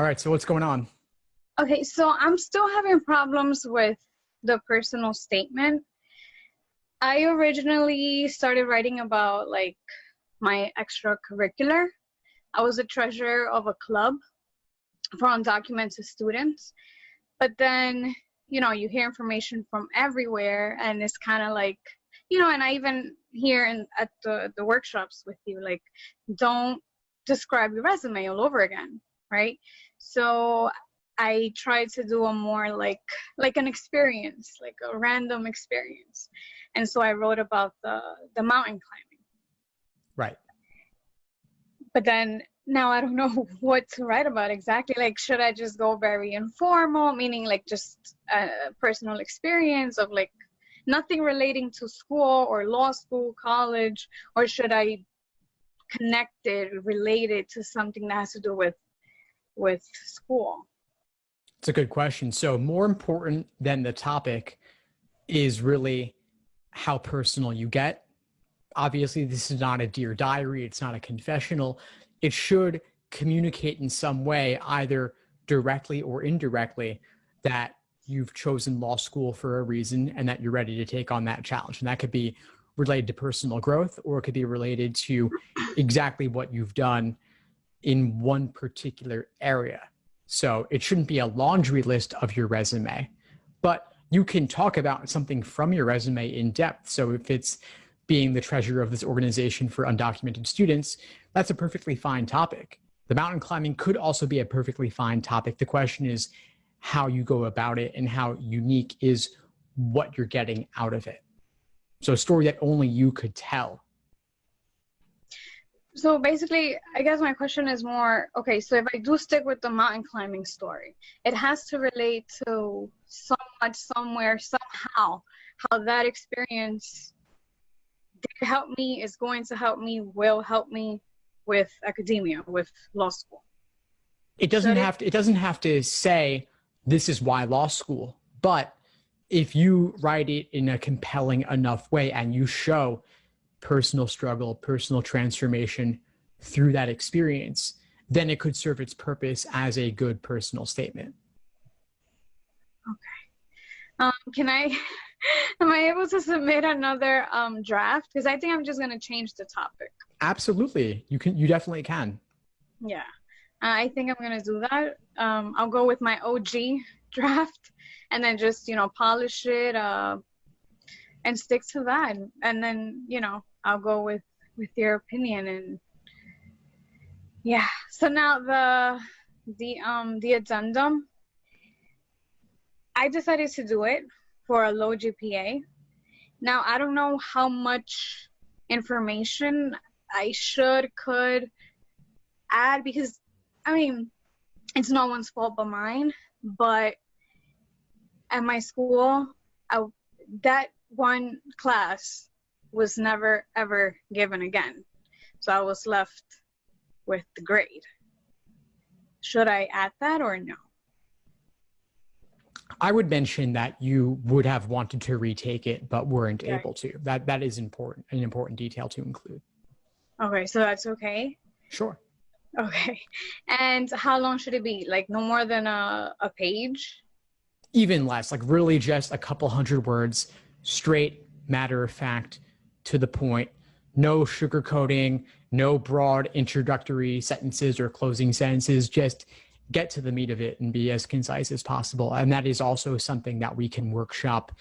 right, so what's going on? Okay, so I'm still having problems with the personal statement. I originally started writing about like my extracurricular. I was a treasurer of a club for undocumented students. But then, you hear information from everywhere and it's kind of like, and I even hear at the workshops with you, like, don't describe your resume all over again, right? So I tried to do a more like an experience, like a random experience. And so I wrote about the mountain climbing. Right. But then now I don't know what to write about exactly. Like, should I just go very informal, meaning like just a personal experience of like nothing relating to school or law school, college, or should I connect it, relate it to something that has to do with school? It's a good question. So more important than the topic is really how personal you get. Obviously, this is not a Dear Diary. It's not a confessional. It should communicate in some way, either directly or indirectly, that you've chosen law school for a reason and that you're ready to take on that challenge. And that could be related to personal growth, or it could be related to exactly what you've done in one particular area. So it shouldn't be a laundry list of your resume, but you can talk about something from your resume in depth. So if it's being the treasurer of this organization for undocumented students, that's a perfectly fine topic. The mountain climbing could also be a perfectly fine topic. The question is how you go about it and how unique is what you're getting out of it. So a story that only you could tell. So basically, I guess my question is more, okay, so if I do stick with the mountain climbing story, it has to relate to so much, somewhere, somehow, how that experience did help me, is going to help me, will help me with academia, with law school. It doesn't have to say this is why law school, but if you write it in a compelling enough way and you show personal struggle, personal transformation through that experience, then it could serve its purpose as a good personal statement. Okay. Am I able to submit another draft? Because I think I'm just going to change the topic. Absolutely. You definitely can. Yeah. I think I'm going to do that. I'll go with my OG draft and then just, polish it and stick to that. And then, I'll go with your opinion. And yeah. So now the addendum, I decided to do it for a low GPA. Now, I don't know how much information I could add because, it's no one's fault but mine. But at my school, that one class was never, ever given again. So I was left with the grade. Should I add that or no? I would mention that you would have wanted to retake it, but weren't able to. That is important, an important detail to include. Okay, so that's okay? Sure. Okay. And how long should it be? Like no more than a page? Even less, like really just a couple hundred words, straight, matter of fact, to the point, no sugarcoating, no broad introductory sentences or closing sentences, just get to the meat of it and be as concise as possible. And that is also something that we can workshop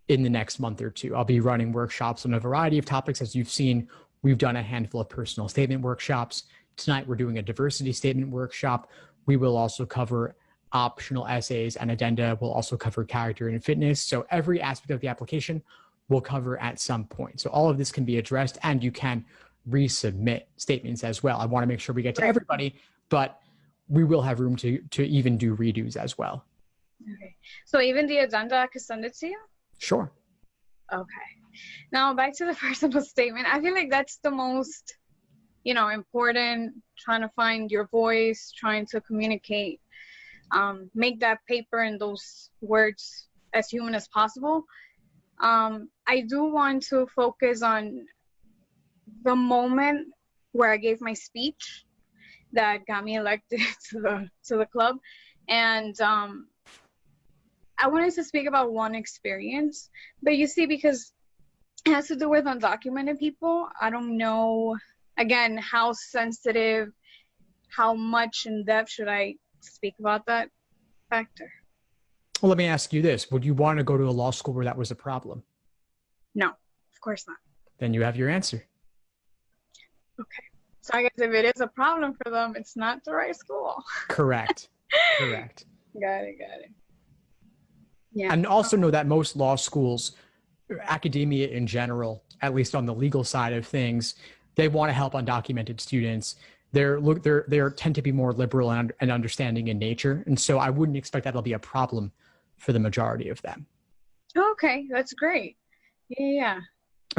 in the next month or two. I'll be running workshops on a variety of topics. As you've seen, we've done a handful of personal statement workshops. Tonight, we're doing a diversity statement workshop. We will also cover optional essays and addenda. We'll also cover character and fitness. So every aspect of the application we'll cover at some point. So all of this can be addressed and you can resubmit statements as well. I want to make sure we get to everybody, but we will have room to even do redos as well. Okay. So even the addenda, I could send it to you? Sure. Okay. Now back to the personal statement. I feel like that's the most, important, trying to find your voice, trying to communicate, make that paper and those words as human as possible. I do want to focus on the moment where I gave my speech. that got me elected to the club. And I wanted to speak about one experience, but you see, because it has to do with undocumented people, I don't know, again, how sensitive, how much in depth should I speak about that factor? Well, let me ask you this. Would you want to go to a law school where that was a problem? No, of course not. Then you have your answer. Okay. So I guess if it is a problem for them, it's not the right school. Correct. Correct. Got it. Yeah. And also know that most law schools, academia in general, at least on the legal side of things, they want to help undocumented students. They tend to be more liberal and understanding in nature. And so I wouldn't expect that'll be a problem for the majority of them. Okay, that's great. Yeah.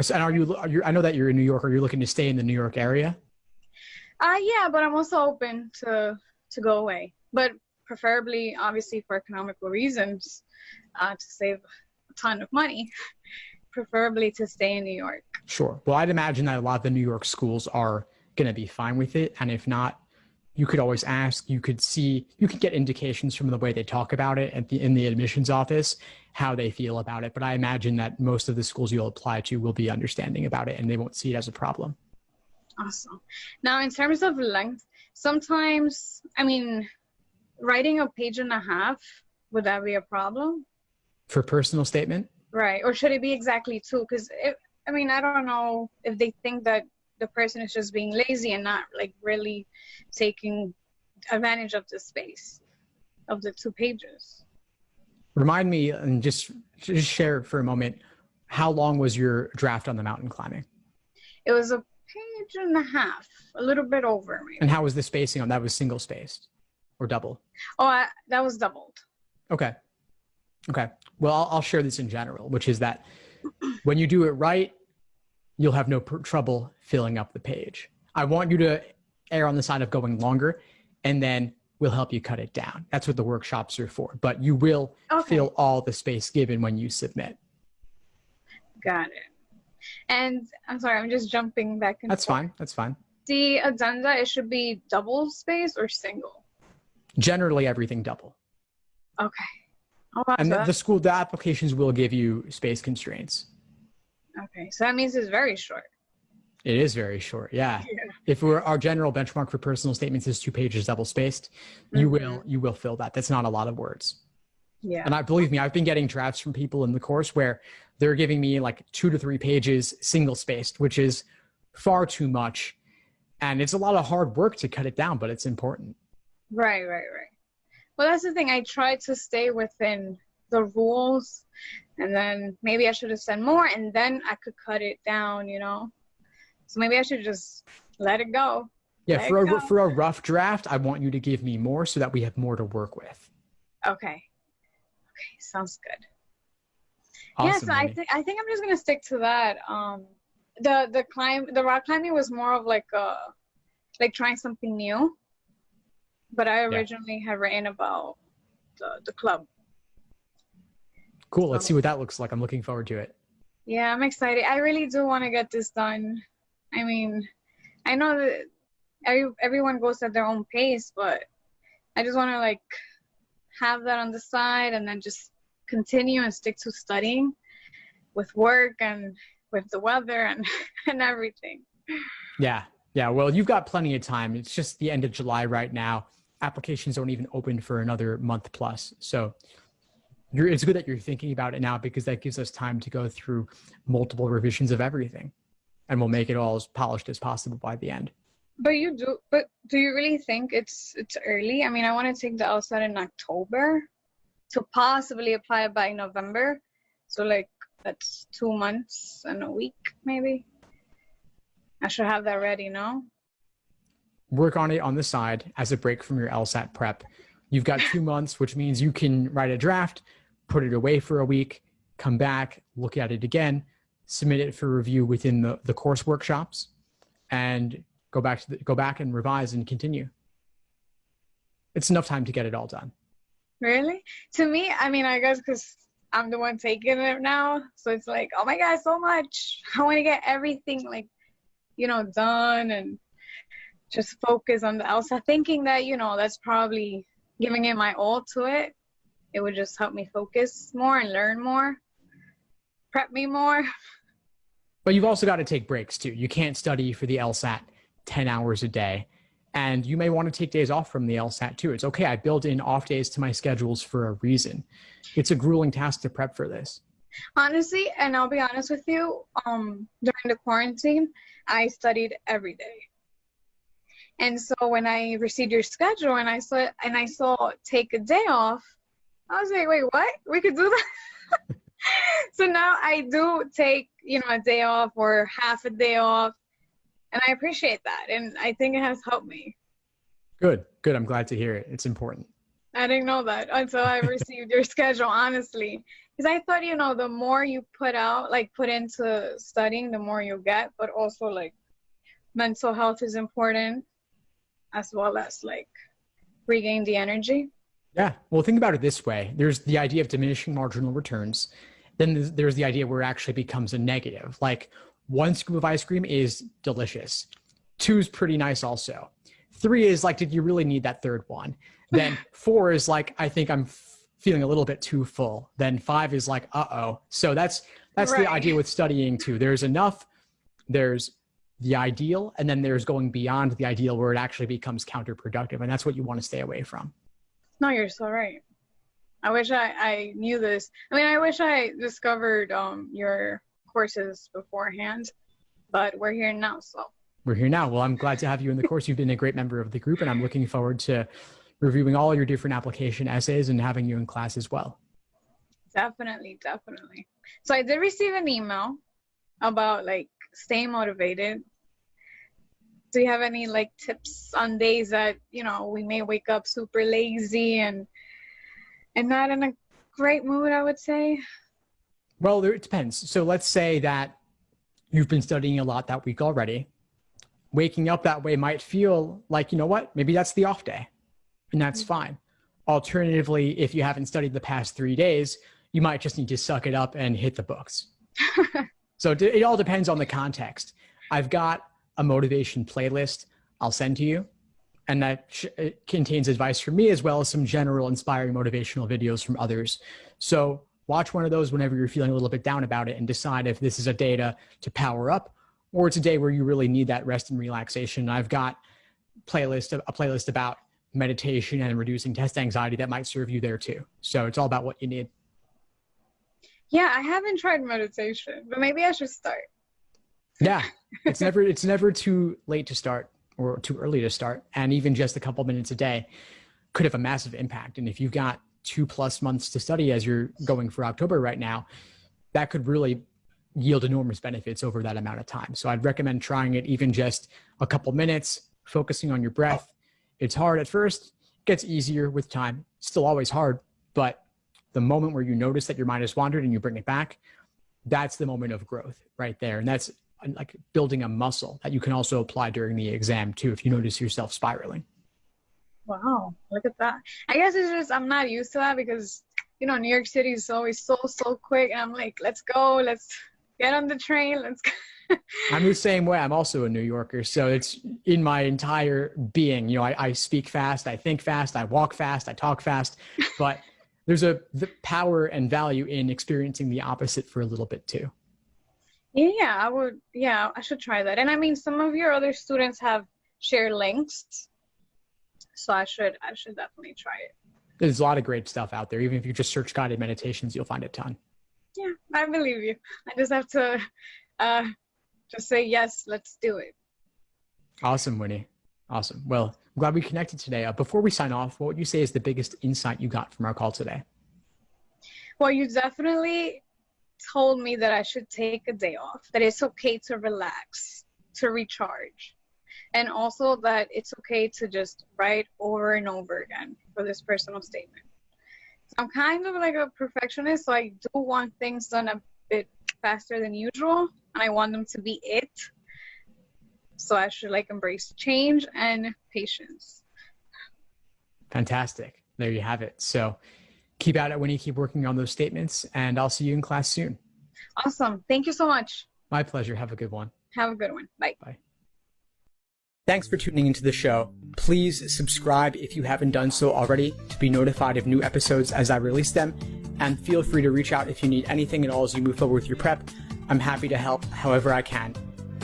So, and are you, I know that you're in New York. Are you looking to stay in the New York area? Yeah, but I'm also open to go away. But preferably, obviously, for economical reasons, to save a ton of money, preferably to stay in New York. Sure. Well, I'd imagine that a lot of the New York schools are going to be fine with it. And if not, you could always ask. You could get indications from the way they talk about it in the admissions office, how they feel about it. But I imagine that most of the schools you'll apply to will be understanding about it and they won't see it as a problem. Awesome. Now, in terms of length, sometimes, I mean, writing a page and a half, would that be a problem? For personal statement? Right. Or should it be exactly two? Because, I mean, I don't know if they think that the person is just being lazy and not like really taking advantage of the space of the 2 pages. Remind me and just share for a moment, how long was your draft on the mountain climbing? It was a page and a half, a little bit over maybe. And how was the spacing on that? Was single spaced or double? Oh, that was doubled. Okay. Well, I'll share this in general, which is that when you do it right, you'll have no trouble filling up the page. I want you to err on the side of going longer, and then we'll help you cut it down. That's what the workshops are for. But you will fill all the space given when you submit. Got it. And I'm sorry, I'm just jumping back and forth. That's fine. The addenda, it should be double space or single? Generally, everything double. Okay. And the applications will give you space constraints. Okay, so that means it's very short. It is very short, yeah. If our general benchmark for personal statements is 2 pages double spaced, you will fill that. That's not a lot of words. Yeah. And believe me, I've been getting drafts from people in the course where they're giving me like 2 to 3 pages single spaced, which is far too much. And it's a lot of hard work to cut it down, but it's important. Right. Well, that's the thing. I try to stay within the rules, and then maybe I should have said more, and then I could cut it down, So maybe I should just let it go. Yeah, for a rough draft, I want you to give me more so that we have more to work with. Okay, sounds good. Awesome, yeah, so I think I'm just gonna stick to that. The rock climbing was more of like trying something new, but I originally had written about the club. Cool. Let's see what that looks like. I'm looking forward to it. Yeah, I'm excited. I really do want to get this done. I mean, I know that everyone goes at their own pace, but I just want to have that on the side and then just continue and stick to studying with work and with the weather and everything. Yeah. Well, you've got plenty of time. It's just the end of July right now. Applications don't even open for another month plus. So it's good that you're thinking about it now, because that gives us time to go through multiple revisions of everything, and we'll make it all as polished as possible by the end. But do you really think it's early? I mean, I want to take the LSAT in October to possibly apply it by November. So that's 2 months and a week, maybe. I should have that ready, no? Work on it on the side as a break from your LSAT prep. You've got 2 months, which means you can write a draft, put it away for a week, come back, look at it again, submit it for review within the course workshops, and go back and revise and continue. It's enough time to get it all done. Really? To me, I mean, I guess because I'm the one taking it now, so it's like, oh my God, so much. I want to get everything done, and just focus on the LSAT, thinking that, that's probably giving it my all to it. It would just help me focus more and learn more, prep me more. But you've also got to take breaks too. You can't study for the LSAT 10 hours a day. And you may want to take days off from the LSAT too. It's okay. I build in off days to my schedules for a reason. It's a grueling task to prep for this. Honestly, and I'll be honest with you, during the quarantine, I studied every day. And so when I received your schedule and I saw take a day off, I was like, wait, what? We could do that? So now I do take, a day off or half a day off. And I appreciate that. And I think it has helped me. Good. I'm glad to hear it. It's important. I didn't know that until I received your schedule, honestly. Because I thought, the more you put into studying, the more you get. But also, mental health is important, as well as, regain the energy. Yeah. Well, think about it this way. There's the idea of diminishing marginal returns. Then there's the idea where it actually becomes a negative. Like, one scoop of ice cream is delicious. 2 is pretty nice also. 3 is did you really need that third one? Then 4 is I think I'm feeling a little bit too full. Then 5 is uh-oh. So that's right. The idea with studying too. There's enough, there's the ideal, and then there's going beyond the ideal where it actually becomes counterproductive. And that's what you want to stay away from. No, you're so right. I wish I knew this. I mean, I wish I discovered your courses beforehand, but we're here now. So we're here now. Well, I'm glad to have you in the course. You've been a great member of the group, and I'm looking forward to reviewing all your different application essays and having you in class as well. Definitely. So I did receive an email about staying motivated. Do you have any tips on days that, we may wake up super lazy and not in a great mood, I would say? Well, it depends. So let's say that you've been studying a lot that week already. Waking up that way might feel like, maybe that's the off day, and that's fine. Alternatively, if you haven't studied the past 3 days, you might just need to suck it up and hit the books. So it all depends on the context. I've got a motivation playlist I'll send to you, and that it contains advice from me as well as some general inspiring motivational videos from others. So watch one of those whenever you're feeling a little bit down about it and decide if this is a day to power up, or it's a day where you really need that rest and relaxation. I've got a playlist about meditation and reducing test anxiety that might serve you there too. So it's all about what you need. Yeah, I haven't tried meditation, but maybe I should start. Yeah, it's never too late to start or too early to start. And even just a couple minutes a day could have a massive impact. And if you've got 2+ months to study as you're going for October right now, that could really yield enormous benefits over that amount of time. So I'd recommend trying it even just a couple minutes, focusing on your breath. It's hard at first, it gets easier with time. Still always hard, but the moment where you notice that your mind has wandered and you bring it back, that's the moment of growth right there. And that's like building a muscle that you can also apply during the exam too, if you notice yourself spiraling. Wow, look at that. I guess it's just, I'm not used to that because, New York City is always so quick. And I'm like, let's go, let's get on the train, let's go. I'm the same way. I'm also a New Yorker. So it's in my entire being. I speak fast, I think fast, I walk fast, I talk fast, but there's the power and value in experiencing the opposite for a little bit too. Yeah, I should try that. And I mean, some of your other students have shared links, so I should definitely try it. There's a lot of great stuff out there. Even if you just search guided meditations, you'll find a ton. Yeah, I believe you. I just have to just say, yes, let's do it. Awesome, Winnie. Awesome. Well, I'm glad we connected today. Before we sign off, what would you say is the biggest insight you got from our call today? Well, you definitely told me that I should take a day off, that it's okay to relax, to recharge, and also that it's okay to just write over and over again for this personal statement. So I'm kind of like a perfectionist, so I do want things done a bit faster than usual, and I want them to be it. So I should embrace change and patience. Fantastic. There you have it. So keep at it when you keep working on those statements, and I'll see you in class soon. Awesome. Thank you so much. My pleasure. Have a good one. Have a good one. Bye. Bye. Thanks for tuning into the show. Please subscribe if you haven't done so already to be notified of new episodes as I release them. And feel free to reach out if you need anything at all as you move forward with your prep. I'm happy to help however I can.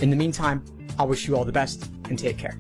In the meantime, I'll wish you all the best and take care.